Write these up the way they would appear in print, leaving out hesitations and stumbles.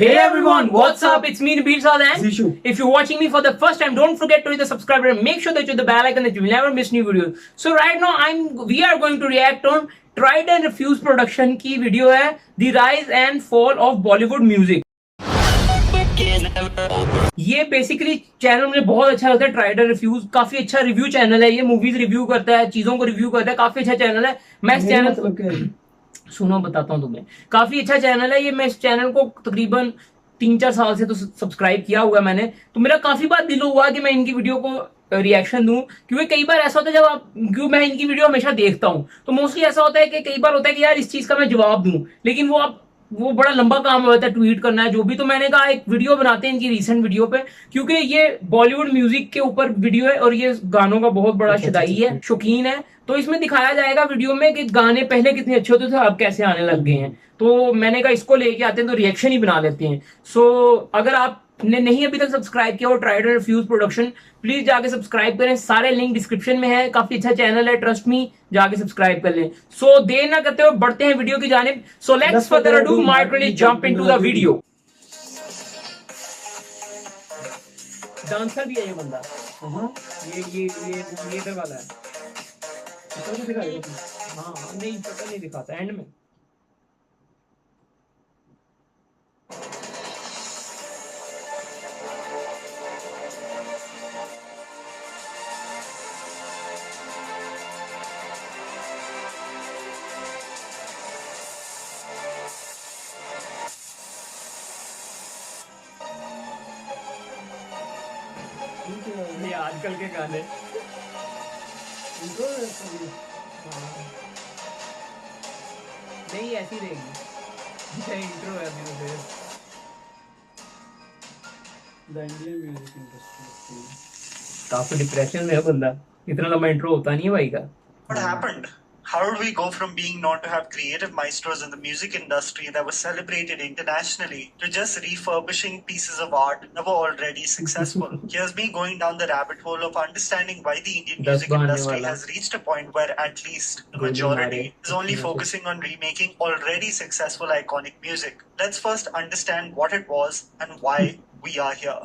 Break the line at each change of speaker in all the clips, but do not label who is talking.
Hey everyone, what's up? It's me Nabil Saad and
Zishu.
if you're watching me for the first time, don't forget to hit the subscribe button. Make sure that you hit the bell icon that you will never miss new videos. So right now we are going to react on Tried and Refused production की video है The Rise and Fall of Bollywood Music. ये basically channel मुझे बहुत अच्छा लगता है. Tried and refuse काफी अच्छा रिव्यू चैनल है. ये मूवीज रिव्यू करता है, चीजों को रिव्यू करता है. काफी अच्छा चैनल है. मैं इस चैनल सुनो बताता हूँ तुम्हें. काफी अच्छा चैनल है ये. मैं इस चैनल को तकरीबन 3-4 साल से तो सब्सक्राइब किया हुआ है मैंने. तो मेरा काफी बार दिल हुआ कि मैं इनकी वीडियो को रिएक्शन दूं, क्योंकि कई बार ऐसा होता है जब आप क्यों मैं इनकी वीडियो हमेशा देखता हूं तो मोस्टली ऐसा होता है कि कई बार होता है कि यार इस चीज का मैं जवाब दूं, लेकिन वो बड़ा लंबा काम होता है, ट्वीट करना है जो भी. तो मैंने कहा एक वीडियो बनाते हैं इनकी रीसेंट वीडियो पे, क्योंकि ये बॉलीवुड म्यूजिक के ऊपर वीडियो है और ये गानों का बहुत बड़ा शदाई है, शौकीन है. तो इसमें दिखाया जाएगा वीडियो में कि गाने पहले कितने अच्छे होते थे, अब कैसे आने लग गए हैं. तो मैंने कहा इसको लेके आते हैं तो रिएक्शन ही बना लेते हैं. सो अगर आपने नहीं अभी तक सब्सक्राइब किया हो tried and refuse production, please जाके सब्सक्राइब करें. सारे लिंक डिस्क्रिप्शन में है. काफी अच्छा चैनल है, ट्रस्ट मी, जाके सब्सक्राइब कर लें. सो देर ना करते हुए बढ़ते हैं वीडियो की जानिब. So let's further ado markedly jump into the video. Dancer भी है ये बंदा. ये इधर वाला है. हाँ नहीं पता नहीं दिखाता एंड में. ये आजकल के गाने नहीं ऐसी रहेगी. इंट्रो है अभी तो.
The Indian music industry.
काफी डिप्रेशन में है बंदा. इतना लंबा इंट्रो होता नहीं है भाई का.
What happened? How did we go from being known to have creative maestros in the music industry that were celebrated internationally to just refurbishing pieces of art that were already successful? Here's me going down the rabbit hole of understanding why the Indian music industry has reached a point where at least the majority is only focusing on remaking already successful iconic music. Let's first understand what it was and why we are here.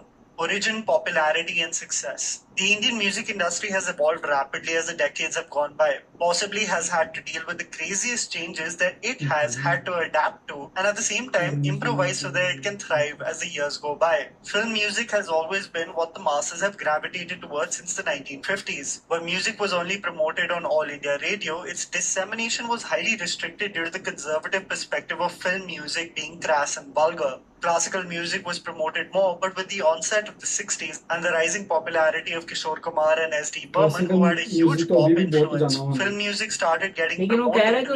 Origin, popularity, and success. The Indian music industry has evolved rapidly as the decades have gone by, possibly has had to deal with the craziest changes that it has had to adapt to, and at the same time improvise so that it can thrive as the years go by. Film music has always been what the masses have gravitated towards since the 1950s. Where music was only promoted on All India Radio, its dissemination was highly restricted due to the conservative perspective of film music being crass and vulgar. Classical music was promoted more, but with the onset of the 60s and the rising popularity of Kishore Kumar and S.D. Burman, who had a huge pop influence, film music started getting promoted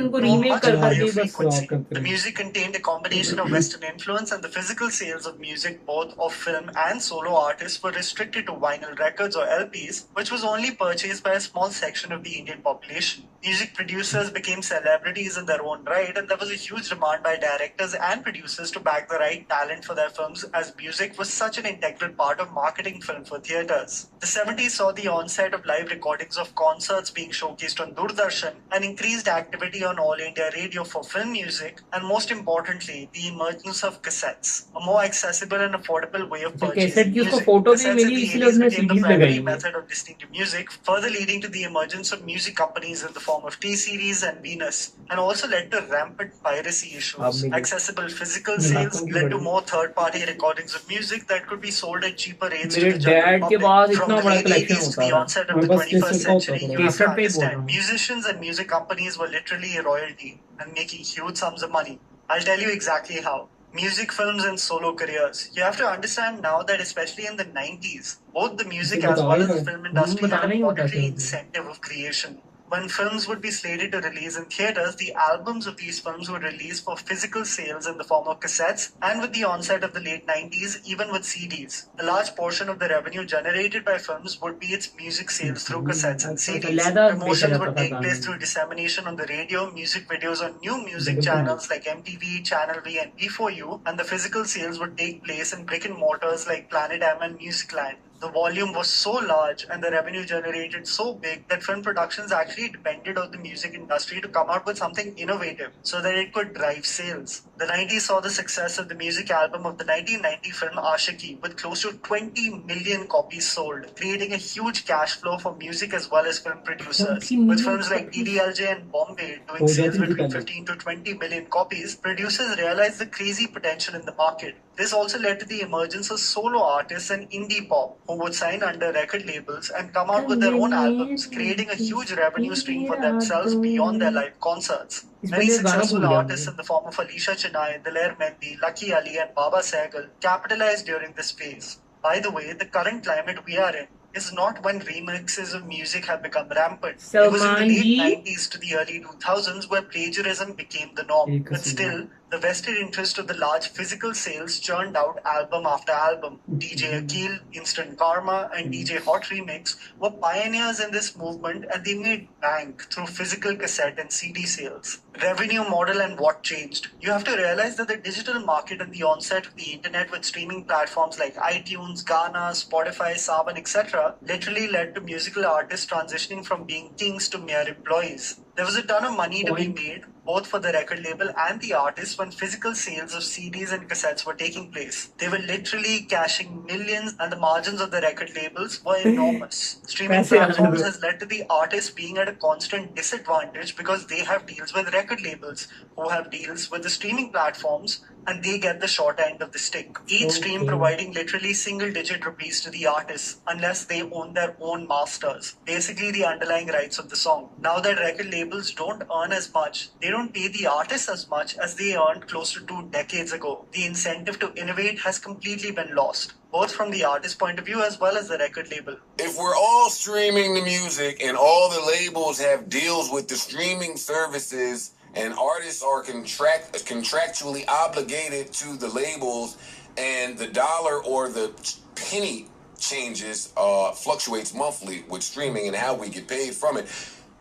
much higher frequency. The music contained a combination of Western influence, and the physical sales of music, both of film and solo artists, were restricted to vinyl records or LPs, which was only purchased by a small section of the Indian population. Music producers became celebrities in their own right, and there was a huge demand by directors and producers to back the right talent for their films, as music was such an integral part of marketing film for theatres. The 70s saw the onset of live recordings of concerts being showcased on Doordarshan, and increased activity on All India Radio for film music, and most importantly, the emergence of cassettes, a more accessible and affordable way of purchasing music. Cassettes in the 80s became the primary method of listening to music, further leading to the emergence of music companies in the form of T-Series and Venus, and also led to rampant piracy issues. Accessible physical sales led to more third-party recordings of music that could be sold at cheaper rates to the general public. From the late 80s to the onset of the 21st century, you have to understand, musicians and music companies were literally a royalty and making huge sums of money. I'll tell you exactly how. Music films and solo careers. You have to understand now that especially in the 90s, both the music as well as the film industry had a monetary incentive of creation. When films would be slated to release in theaters, the albums of these films would release for physical sales in the form of cassettes, and with the onset of the late 90s, even with CDs. A large portion of the revenue generated by films would be its music sales through cassettes and CDs. Promotions would take place through dissemination on the radio, music videos on new music channels like MTV, Channel V, and P4U, and the physical sales would take place in brick and mortars like Planet M and Musicland. The volume was so large and the revenue generated so big that film productions actually depended on the music industry to come out with something innovative so that it could drive sales. The 90s saw the success of the music album of the 1990 film Ashiki with close to 20 million copies sold, creating a huge cash flow for music as well as film producers.
20 million
With films like
copies.
DDLJ and Bombay doing
Oh,
sales
that is
between
the
15 to 20 million copies, producers realized the crazy potential in the market. This also led to the emergence of solo artists and indie pop who would sign under record labels and come out with their own albums, creating a huge revenue stream for themselves beyond their live concerts. Many successful artists in the form of Alisha Chennai, Daler Mehndi, Lucky Ali, and Baba Sehgal capitalized during this phase. By the way, the current climate we are in is not when remixes of music have become rampant. It was in the late 90s to the early 2000s where plagiarism became the norm. But still, the vested interest of the large physical sales churned out album after album. DJ Akil, Instant Karma, and DJ Hot Remix were pioneers in this movement, and they made bank through physical cassette and CD sales. Revenue model and what changed. You have to realize that the digital market and the onset of the internet with streaming platforms like iTunes, Gaana, Spotify, Saavn, etc. literally led to musical artists transitioning from being kings to mere employees. There was a ton of money to be made, both for the record label and the artist, when physical sales of CDs and cassettes were taking place. They were literally cashing millions, and the margins of the record labels were enormous. Streaming platforms has led to the artists being at a constant disadvantage because they have deals with record labels, who have deals with the streaming platforms, and they get the short end of the stick. Each stream providing literally single-digit rupees to the artists, unless they own their own masters, basically the underlying rights of the song. Now that record labels don't earn as much, they don't pay the artists as much as they earned close to 2 decades ago. The incentive to innovate has completely been lost, both from the artist point of view as well as the record label.
If we're all streaming the music and all the labels have deals with the streaming services and artists are contractually obligated to the labels, and the dollar or the penny changes fluctuates monthly with streaming and how we get paid from it,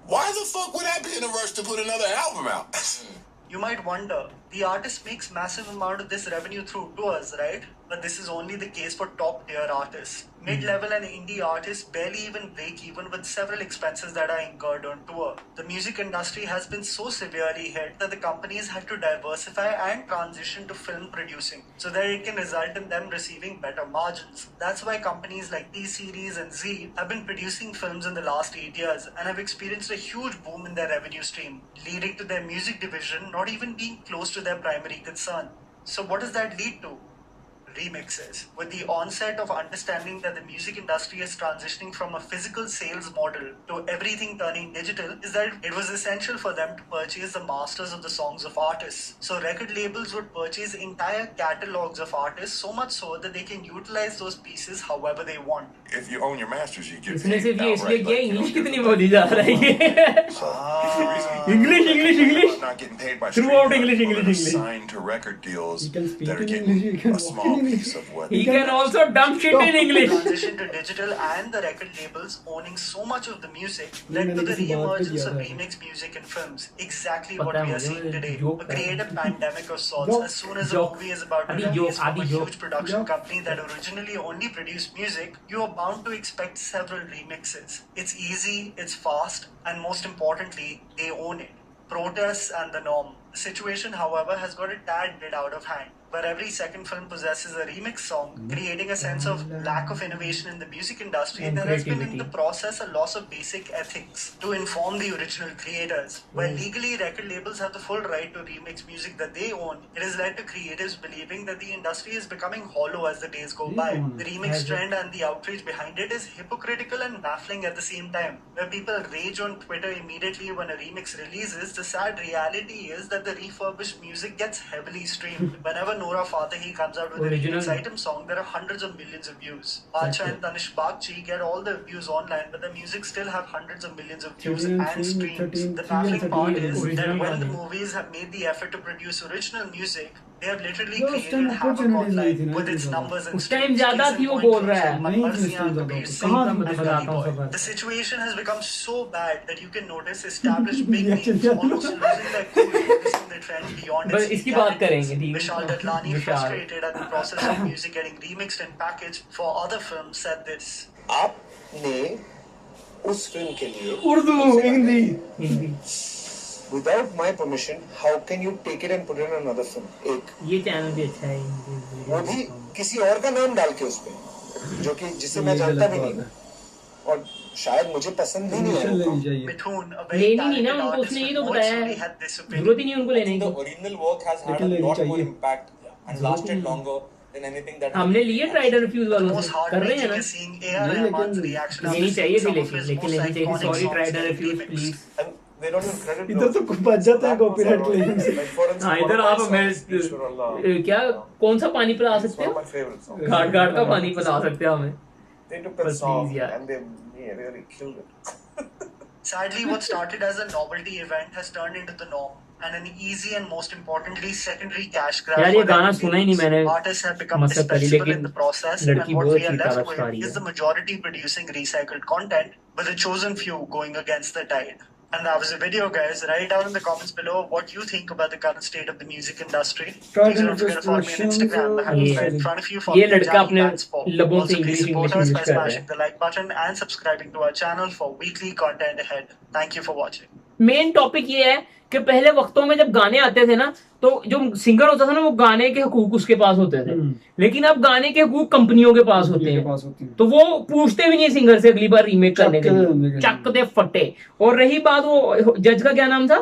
why the fuck would I be in a rush to put another album out?
You might wonder, the artist makes massive amount of this revenue through tours, right? But this is only the case for top tier artists. Mid-level and indie artists barely even break even with several expenses that are incurred on tour. The music industry has been so severely hit that the companies had to diversify and transition to film producing so that it can result in them receiving better margins. That's why companies like T-Series and Z have been producing films in the last 8 years and have experienced a huge boom in their revenue stream, leading to their music division not even being close to their primary concern. So what does that lead to? Remixes. With the onset of understanding that the music industry is transitioning from a physical sales model to everything turning digital, is that it was essential for them to purchase the masters of the songs of artists. So record labels would purchase entire catalogs of artists, so much so that they can utilize those pieces however they want.
If you own your masters, you get
इसने
paid
सिर्फ ये इसलिए
outright,
किया
like, you
English
don't get
कितनी
a
बोली जा रहा है English
not getting paid by
Throughout
streaming,
English,
people that are
English.
signed to record deals
You can speak
that are
in
getting
English, you can
a small
walk in
piece of what
He can also dump shit in English.
Transition to digital and the record labels owning so much of the music led to the re-emergence of remix music in films. Exactly what we are seeing today. A creative pandemic of sorts. As soon as a movie is about to release from a huge production company that originally only produced music, you are bound to expect several remixes. It's easy, it's fast, and most importantly, they own it. Protests and the norm. The situation, however, has got a tad bit out of hand, where every second film possesses a remix song, creating a sense of lack of innovation in the music industry.
And
There has been in
creativity.
the process a loss of basic ethics to inform the original creators. Where legally record labels have the full right to remix music that they own, it has led to creatives believing that the industry is becoming hollow as the days go by. The remix trend and the outrage behind it is hypocritical and baffling at the same time. Where people rage on Twitter immediately when a remix releases, the sad reality is that the refurbished music gets heavily streamed. Whenever Nora Fatahi comes out with
Original.
a remix item song, there are hundreds of millions of views. Bacha and Tanish Bagchi get all the views online, but the music still have hundreds of millions of views
13,
and streams.
13,
The
13
baffling
and
part
38
is
original
that when the
गाने.
movies have made the effort to produce original music, They have literally
Yo, उस time
created havoc
opportunities नहीं थी
online
ना
with its
इतनी
numbers and
उस time
streams.
ज्यादा
Case in
थी, वो
point,
बोल
for
रहा है।
example,
नहीं थी
Marzian,
उस time
Kabir
ज्यादा।
Singh,
कहाँ
मैं
and
बताता
Gully
हूँ
Boy.
खबर।
The situation has become so bad that you can notice established big
Reaction
names
क्या?
almost losing their cool, noticing the trend beyond
बस
its
इसकी बात
legalities.
करेंगे, ठीक है?
Vishal Dadlani,
Vishal.
frustrated at the process of music getting remixed and packaged for other films, said this.
आपने उस film के लिए
Urdu Hindi
Hindi
without my permission how can you take it and put it in another film, एक
ये channel भी अच्छा है
वो भी किसी और का नाम डाल के उस पे, जो कि जिसे मैं
ये
जानता
गलत
भी
बात
नहीं
है।
और शायद मुझे पसंद भी नहीं
परमिशन
आया।
लेनी चाहिए।
Mithun, a very
लेनी नहीं ना
talented
उनको,
artist,
उसने ये
with
तो
more
बताया
surely
है,
had this
जरूरत
opinion.
ही नहीं उनको लेने
The
की।
original work has had
लेकिन
a
लेनी
lot more
चाहिए।
impact and lasted longer than anything that
हमने लिए ट्राइडर रिफ्यूज
The
वालों
most
से, कर रहे हैं
heartbreaking
ना।
is seeing A.R.
नहीं,
Rahman's
लेकिन
reaction after
लेनी
seeing
चाहिए
some
थी,
of his
लेकिन
most
लेनी चाहिए।
iconic
सॉरी
songs
ट्राइडर
getting
refuse
remixed.
Please.
And they don't give credit to
इधर तो बच जाता है कॉपीराइट क्लेम से।
Like for instance,
हाँ
one
इधर
of my
आप मैं
songs, Inshallah,
क्या कौन सा पानी पिला
it's
सकते
one
हो?
of my favorite songs.
घाट घाट का पानी पिला सकते हो हमें।
They took that
But
song
please, yeah.
and they really killed it.
Sadly, what started as a novelty event has turned into the norm and an easy and most importantly secondary cash grab.
यार
for
ये गाना
record
सुना ही नहीं
labels.
मैंने,
Artists have become
मसक करी,
dispensable in
लेकिन
the process,
लड़की
and what
बहुत
we are
अच्छी
left
तारफ
with
रही
is
है।
the majority producing recycled content, but the chosen few going against the tide. And that was the video, guys. Write down in the comments below what you think about the current state of the music industry.
Try
Please
to
don't forget to follow me on
Productions,
Instagram. The handle is
yeah.
right in front of you. Follow
ये
me on
लड़का
Johnny
अपने
Dance Pop.
लबों से
Also, please
English
support
English
us
English
by
कर रहा
smashing
है।
the like button and subscribing to our channel for weekly content ahead. Thank you for watching.
Main topic ये है कि पहले वक्तों में जब गाने आते थे ना, तो जो सिंगर होता था ना, वो गाने के हकूक उसके पास होते थे, लेकिन अब गाने के हकूक कंपनियों के पास होते हैं, तो वो पूछते भी नहीं सिंगर से अगली बार रीमेक करने के लिए, चक दे फटे। और रही बात वो जज का क्या नाम था,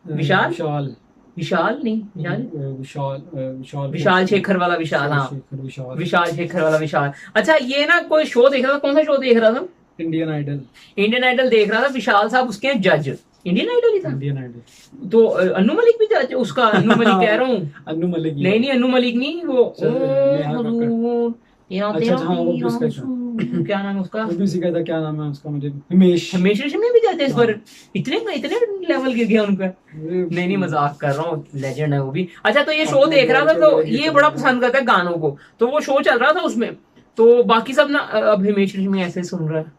विशाल
विशाल
विशाल नहीं विशाल
विशाल विशाल
विशाल शेखर वाला विशाल, हाँ
विशाल
विशाल शेखर वाला विशाल। अच्छा ये ना कोई शो देख रहा था, कौन सा शो देख रहा था?
Indian idol.
इंडियन आइडल देख रहा था, विशाल साहब उसके जज, इंडियन आइडल ही था।
इंडियन आइडल
तो अनु मलिक भी जज, उसका अनु मलिक कह रहा हूँ,
अनु मलिक
नहीं नहीं अनु मलिक नहीं, वो
नेहा
हजूर, तेरा
अच्छा,
तेरा
हाँ, वो भी
तेरा
उसका
रसूल, क्या नाम है उसका?
वो भी उसी का था, क्या नाम है उसका, मुझे हिमेश।
हमेशा में भी जाते हैं इस पर, इतने इतने लेवल गिर गया उनका। नहीं नहीं मजाक कर रहा हूँ, लेजेंड है वो भी। अच्छा तो ये शो देख रहा था, तो ये बड़ा पसंद करता है गानों को, तो वो शो चल रहा था उसमें, तो बाकी सब ना अब हिमेश रेशमिया ऐसे सुन रहा है,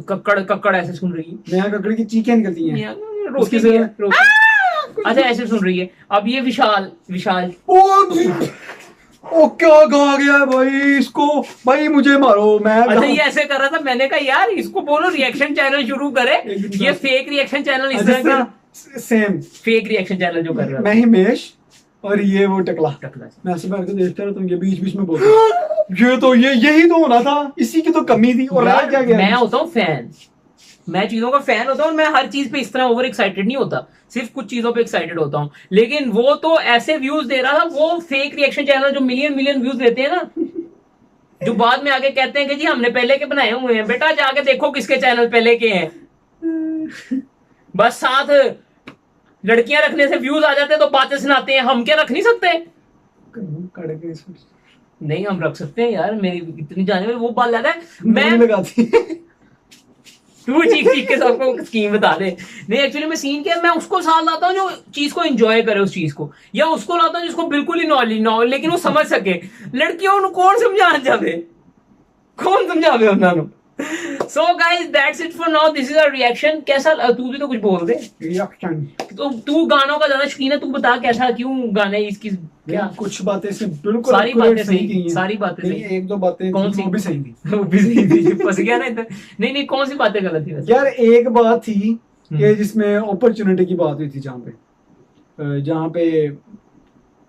कक्कड़ कक्कड़ ऐसे सुन रही है,
नेहा कक्कड़ की चीखें निकलती हैं।
रोती भी है, रोती। अच्छा ऐसे सुन रही है। अब ये विशाल विशाल
ओ क्या गा गया है भाई इसको, भाई मुझे मारो मैं।
अच्छा ये ऐसे कर रहा था, मैंने कहा यार इसको बोलो रिएक्शन चैनल शुरू करे, ये फेक रिएक्शन चैनल इस तरह का
सेम
फेक रिएक्शन चैनल जो कर रहा
मैं हिमेश और ये वो टकला।
टकला।
मैं ऐसे बैठ के देखता रहता हूँ, ये बीच बीच में बोलते ये तो यही तो होना था, इसी की तो कमी थी। और
यार,
क्या गया
मैं होता हूँ फैन, मैं चीजों का फैन होता हूँ, मैं हर चीज पे इस तरह ओवर एक्साइटेड नहीं होता, सिर्फ कुछ चीजों पे एक्साइटेड होता हूँ। लेकिन वो तो ऐसे व्यूज दे रहा था, वो फेक रिएक्शन चैनल जो मिलियन मिलियन व्यूज देते हैं ना, जो बाद में आके कहते हैं कि जी हमने पहले के बनाए हुए हैं, बेटा जाके देखो किसके चैनल पहले के हैं। बस साथ लड़कियां रखने से व्यूज आ जाते हैं तो बातें सुनाते हैं, हम क्या रख नहीं सकते? नहीं हम रख सकते हैं यार, मेरी इतनी जाने में वो बात ज्यादा है। मैं
लगाती
तू चीख चीख के सबको स्कीम बता दे। नहीं एक्चुअली मैं सीन क्या है, मैं उसको साथ लाता हूँ जो चीज को एंजॉय करे उस चीज को, या उसको लाता हूँ जिसको बिल्कुल ही नॉलेज ना हो लेकिन वो समझ सके। लड़कियों को कौन समझाना जावे, कौन समझावे उन्होंने। सो guys that's it for now, this is a reaction. कैसा तू भी तो कुछ बोल दे,
रिएक्शन।
तो तू गानों का ज्यादा शौकीन है, तू बता कैसा क्यों गाने इसकी क्या?
कुछ बातें से बिल्कुल
सारी बातें सही
की हैं।
सारी बातें
नहीं,
सही।
एक दो बातें
कौन सी?
वो भी सही थी।
वो भी सही थी, फंस गया ना इधर। नहीं नहीं कौन सी बातें गलत थी वैसे?
यार एक बात थी कि जिसमें अपॉर्चुनिटी की बात हुई थी, जहाँ पे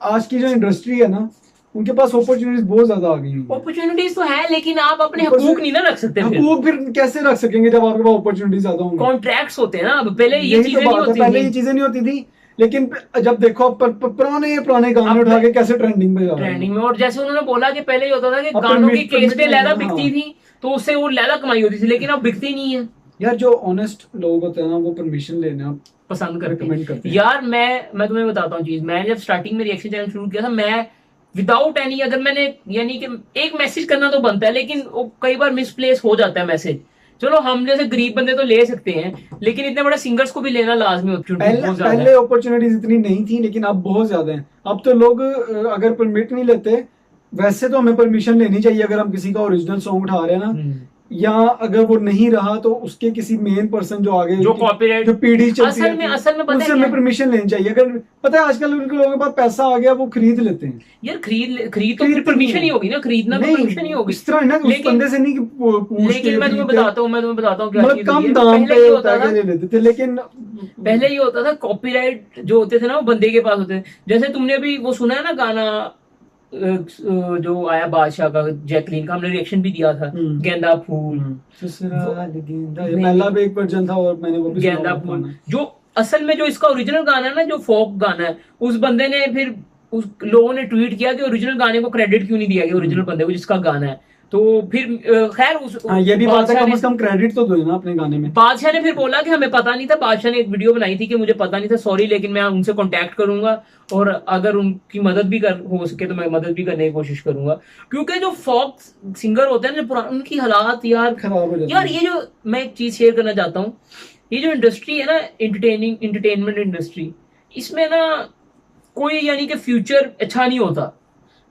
आज की जो इंडस्ट्री है ना, उनके पास अपॉर्चुनिटीज बहुत ज्यादा आ गई हैं।
अपॉर्चुनिटीज तो है लेकिन आप अपने हकूक नहीं ना रख सकते।
हकूक फिर कैसे रख सकेंगे जब आपके पास अपॉर्चुनिटीज ज्यादा होंगी?
कॉन्ट्रैक्ट्स होते हैं ना, अब पहले ये
यही
चीजें
तो
नहीं
बात है,
होती
पहले ये
थी।
चीजें नहीं होती थी, लेकिन जब देखो पुराने गाने उठा के कैसे ट्रेंडिंग पे जा रहे हैं।
ट्रेंडिंग में, और जैसे उन्होंने बोला कि पहले ये होता था कि
अब
गानों की
permit
केसटें लैला
हाँ।
बिकती थी तो उससे वो लैला कमाई होती थी, लेकिन अब बिकती नहीं है।
यार जो ऑनेस्ट लोग होते हैं ना, वो परमिशन लेना
पसंद करते
recommend करते
हैं।
हैं।
यार मैं तुम्हें बताता हूँ चीज, मैं जब स्टार्टिंग में रिएक्शन चैनल शुरू किया था, मैं विदाउट एनी, अगर मैंने यानी कि एक मैसेज करना तो बनता है, लेकिन वो कई बार मिसप्लेस हो जाता है मैसेज। चलो हम जैसे गरीब बंदे तो ले सकते हैं, लेकिन इतने बड़े सिंगर्स को भी लेना लाजमी होता है।
पहले अपॉर्चुनिटीज इतनी नहीं थी, लेकिन अब बहुत ज्यादा हैं। अब तो लोग अगर परमिट नहीं लेते, वैसे तो हमें परमिशन लेनी चाहिए अगर हम किसी का ओरिजिनल सॉन्ग उठा रहे हैं ना, या अगर वो नहीं रहा तो उसके किसी मेन पर्सन जो आगे
जो copyright-
जो पीढ़ी चलती
असल में पता है
उससे
क्या
हमें
है?
परमिशन लेनी चाहिए। अगर पता है आजकल उनके लोगों के पास पैसा आ गया, वो खरीद लेते हैं।
यार खरीद तो फिर
खरीद
परमिशन ही होगी ना, खरीदना तो परमिशन ही होगी।
इस तरह है ना, उस
लेकिन-
बंदे से नहीं कि पूछते
लेकिन मैं तुम्हें बताता हूँ क्या
मतलब
चीज़
कम
होती है।
दाम
पहले
पे
ये होता था,
ले लेते थे, लेकिन
पहले ये होता था कॉपीराइट जो होते थे ना वो बंदे के पास होते थे। जैसे तुमने अभी वो सुना है ना गाना जो आया बादशाह का, जैकलीन का, हमने रिएक्शन भी दिया था, गेंदा फूल।
ससुराल गेंदा, ये पहला भी एक वर्जन था और मैंने वो भी सुना
गेंदा
हुआ
फूल
था।
जो असल में जो इसका ओरिजिनल गाना है ना, जो फोक गाना है, उस बंदे ने फिर उस लोगों ने ट्वीट किया कि ओरिजिनल गाने को क्रेडिट क्यों नहीं दिया गया ओरिजिनल बंदे को जिसका गाना है। तो फिर खैर उस
हाँ, ये भी बात है,
बादशाह
कम
ने-
से कम क्रेडिट तो दो ना अपने गाने में।
बादशाह ने फिर बोला कि हमें पता नहीं था। बादशाह ने एक वीडियो बनाई थी कि मुझे पता नहीं था, सॉरी, लेकिन मैं उनसे कांटेक्ट करूंगा और अगर उनकी मदद भी हो सके तो मैं मदद भी करने की कोशिश करूंगा। क्योंकि जो फोक सिंगर होते हैं ना पुराने, उनकी हालात यार
खराब हो जाती
यार,
है।
ये जो मैं एक चीज शेयर करना चाहता हूँ, ये जो इंडस्ट्री है ना, एंटरटेनमेंट इंडस्ट्री, इसमें ना कोई यानी कि फ्यूचर अच्छा नहीं होता।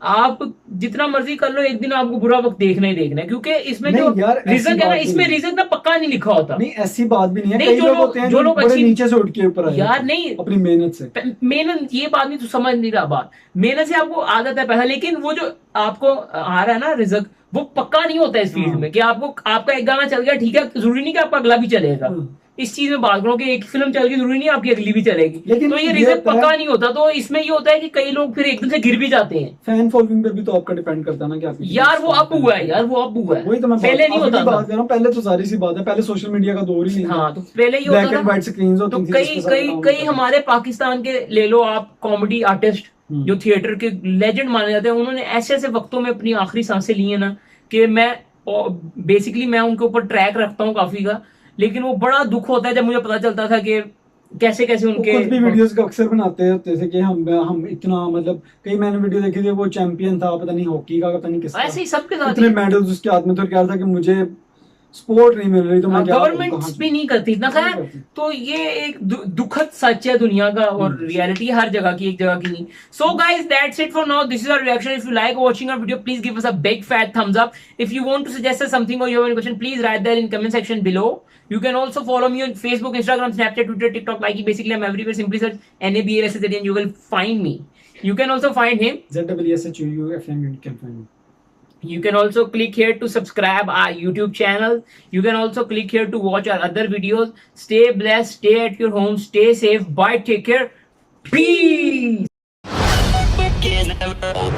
आप जितना मर्जी कर लो, एक दिन आपको बुरा वक्त देखना ही देखना है, क्योंकि इसमें
नहीं
जो
यार, ऐसी
रिजल्ट है ना,
बात
इसमें
नहीं।
रिजल्ट ना पक्का नहीं लिखा होता।
नहीं, ऐसी बात भी नहीं है।
नहीं,
कई
जो
लोग
लोग-
होते हैं
जो
जो
लोग
बड़े
अच्छी-
नीचे से उठ के ऊपर आए
यार
होते हैं,
नहीं,
अपनी मेहनत से।
मेहनत, ये बात नहीं तो समझ नहीं रहा बात। मेहनत से आपको आदत है पैसा, लेकिन वो जो आपको आ रहा है ना रिजल्ट, वो पक्का नहीं होता इस फील्ड
हाँ।
में कि आपको आपका एक गाना चल गया ठीक है, जरूरी नहीं कि आपका अगला भी चलेगा।
हाँ।
इस चीज में बात करो कि एक फिल्म चल गई, जरूरी नहीं आपकी अगली भी चलेगी।
लेकिन
तो ये
ये
रिजल्ट
होता है-
पक्का नहीं होता। तो इसमें ये होता है कि कई लोग फिर एकदम से गिर भी जाते हैं।
फैन फॉलोइंग पे भी तो आपका डिपेंड करता है ना कि आप
यार वो अब हुआ है, यार वो अब हुआ है,
वही तो मैं
पहले नहीं होता
बात
था।
कर रहा हूँ। पहले तो सारी सी बात है, पहले सोशल मीडिया का दौर ही नहीं था।
हाँ, तो पहले ये
ब्लैक
होता
एंड
था।
व्हाइट स्क्रीन्स
तो
होती थी,
कई
जिसके साथ
कई
काम
कई
होता था।
हमारे पाकिस्तान के ले लो आप, कॉमेडी आर्टिस्ट जो थिएटर के लेजेंड माने जाते हैं, उन्होंने ऐसे ऐसे वक्तों में अपनी आखिरी सांसें ली है ना कि मैं बेसिकली मैं उनके ऊपर ट्रैक रखता हूँ काफी का। लेकिन वो बड़ा दुख होता है जब मुझे पता चलता था कि कैसे कैसे
वो
उनके
खुद भी वीडियोस का अक्सर बनाते होते थे कि हम इतना, मतलब कई मैंने वीडियो देखी थी, वो चैंपियन था, पता नहीं हॉकी का, पता नहीं किसका,
ऐसे ही सबके साथ
इतने मेडल्स उसके हाथ में, तो क्या था कि मुझे सपोर्ट नहीं मिल रही, तो मैं क्या
गवर्नमेंट
कहाँ
भी नहीं करती इतना।
नहीं
खैर,
करती।
तो ये एक दुखद सच है दुनिया का, और रियलिटी हर जगह की, एक जगह की नहीं। So guys, that's it for now. This is our reaction. If you like watching our video, please give us a big fat thumbs up. If you want to suggest us something or you have any question, please write there in comment section below. You can also follow me on Facebook, Instagram, Snapchat, Twitter, TikTok, like basically I'm everywhere. Simply search NABLSSAD and you will find me. You can also find him.
ZWSHUUFM, you can find me.
You can also click here to subscribe our YouTube channel. You can also click here to watch our other videos. Stay blessed, stay at your home, stay safe. Bye, take care. Peace.